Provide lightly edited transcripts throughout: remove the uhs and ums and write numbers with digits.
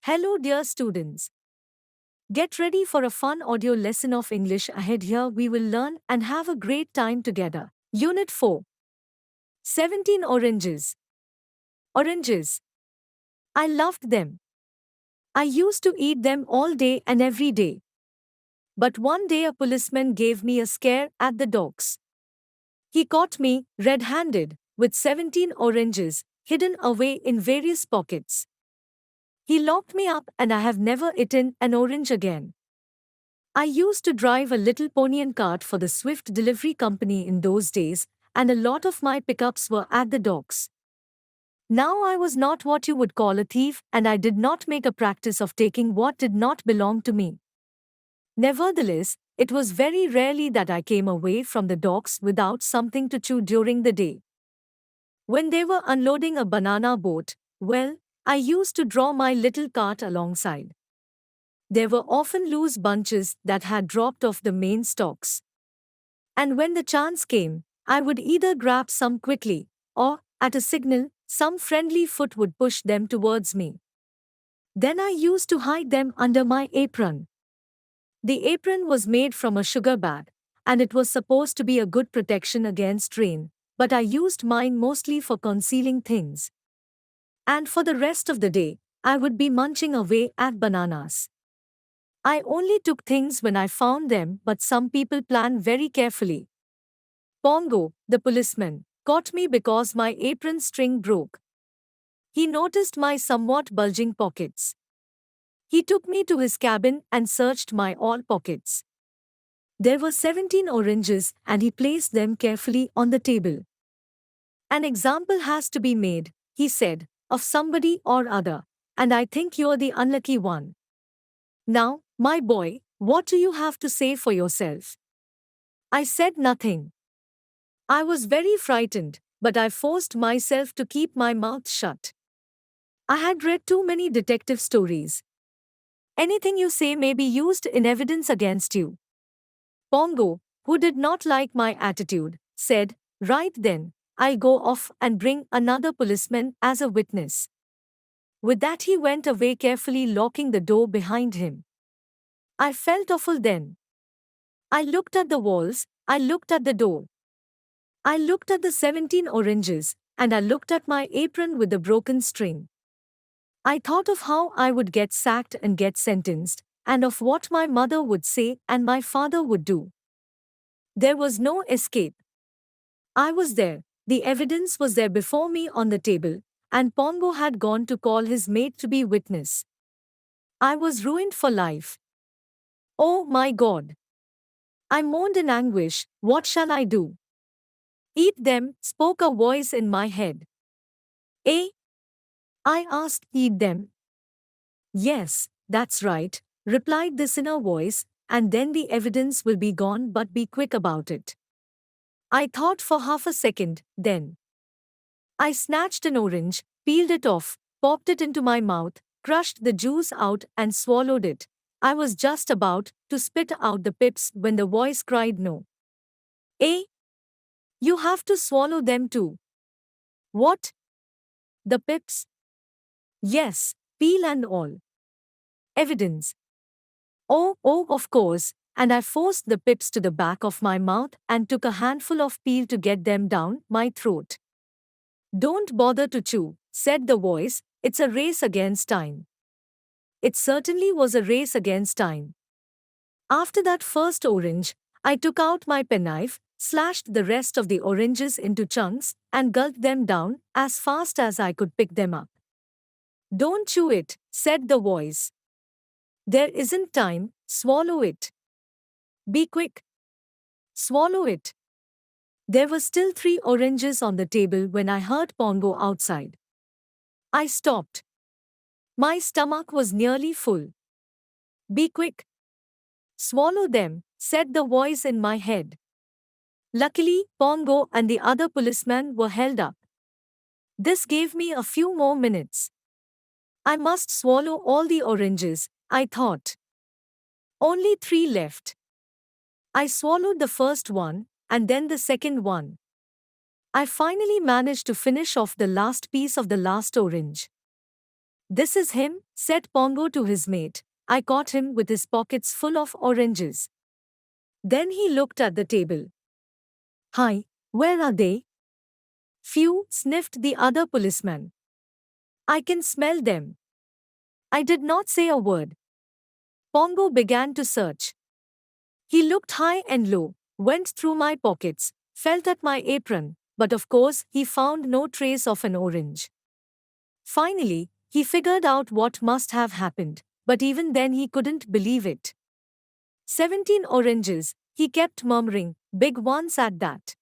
Hello, dear students. Get ready for a fun audio lesson of English ahead. Here we will learn and have a great time together. Unit 4 17 Oranges. Oranges. I loved them. I used to eat them all day and every day. But one day a policeman gave me a scare at the docks. He caught me, red handed, with 17 oranges hidden away in various pockets. He locked me up and I have never eaten an orange again. I used to drive a little pony and cart for the Swift delivery company in those days, and a lot of my pickups were at the docks. Now I was not what you would call a thief, and I did not make a practice of taking what did not belong to me. Nevertheless, it was very rarely that I came away from the docks without something to chew during the day. When they were unloading a banana boat, well, I used to draw my little cart alongside. There were often loose bunches that had dropped off the main stalks. And when the chance came, I would either grab some quickly, or, at a signal, some friendly foot would push them towards me. Then I used to hide them under my apron. The apron was made from a sugar bag, and it was supposed to be a good protection against rain, but I used mine mostly for concealing things. And for the rest of the day, I would be munching away at bananas. I only took things when I found them, but some people plan very carefully. Pongo, the policeman, caught me because my apron string broke. He noticed my somewhat bulging pockets. He took me to his cabin and searched my all pockets. There were 17 oranges and he placed them carefully on the table. An example has to be made, he said, of somebody or other, and I think you're the unlucky one. Now, my boy, what do you have to say for yourself? I said nothing. I was very frightened, but I forced myself to keep my mouth shut. I had read too many detective stories. Anything you say may be used in evidence against you. Pongo, who did not like my attitude, said, "Right then, I'll go off and bring another policeman as a witness." With that, he went away, carefully locking the door behind him. I felt awful then. I looked at the walls, I looked at the door. I looked at the 17 oranges, and I looked at my apron with the broken string. I thought of how I would get sacked and get sentenced, and of what my mother would say and my father would do. There was no escape. I was there, the evidence was there before me on the table, and Pongo had gone to call his mate to be witness. I was ruined for life. Oh my God! I moaned in anguish. What shall I do? Eat them, spoke a voice in my head. Eh? I asked. Eat them? Yes, that's right, replied this inner voice, and then the evidence will be gone, but be quick about it. I thought for half a second, then. I snatched an orange, peeled it off, popped it into my mouth, crushed the juice out, and swallowed it. I was just about to spit out the pips when the voice cried, "No. Eh? You have to swallow them too." What? The pips? Yes, peel and all. Evidence. Oh, of course, and I forced the pips to the back of my mouth and took a handful of peel to get them down my throat. "Don't bother to chew," said the voice, "it's a race against time." It certainly was a race against time. After that first orange, I took out my penknife, slashed the rest of the oranges into chunks, and gulped them down as fast as I could pick them up. "Don't chew it," said the voice. "There isn't time, swallow it. Be quick. Swallow it." There were still 3 oranges on the table when I heard Pongo outside. I stopped. My stomach was nearly full. "Be quick. Swallow them," said the voice in my head. Luckily, Pongo and the other policeman were held up. This gave me a few more minutes. I must swallow all the oranges, I thought. Only 3 left. I swallowed the first one, and then the second one. I finally managed to finish off the last piece of the last orange. This is him, said Pongo to his mate. I caught him with his pockets full of oranges. Then he looked at the table. Hi, where are they? Phew, sniffed the other policeman. I can smell them. I did not say a word. Pongo began to search. He looked high and low, went through my pockets, felt at my apron, but of course he found no trace of an orange. Finally, he figured out what must have happened, but even then he couldn't believe it. 17 oranges, he kept murmuring, big ones at that.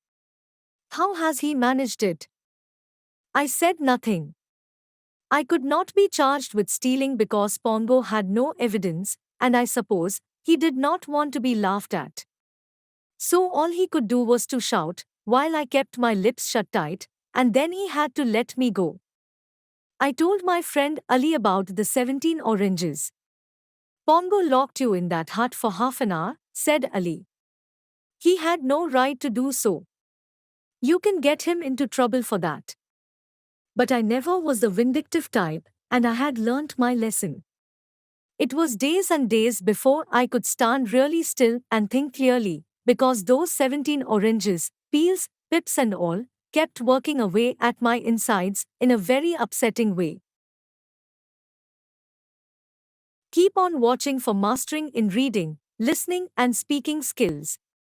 How has he managed it? I said nothing. I could not be charged with stealing because Pongo had no evidence, and I suppose he did not want to be laughed at. So all he could do was to shout, while I kept my lips shut tight, and then he had to let me go. I told my friend Ali about the 17 oranges. Pongo locked you in that hut for half an hour, said Ali. He had no right to do so. You can get him into trouble for that. But I never was the vindictive type, and I had learnt my lesson. It was days and days before I could stand really still and think clearly, because those 17 oranges, peels, pips and all, kept working away at my insides in a very upsetting way. Keep on watching for mastering in reading, listening and speaking skills.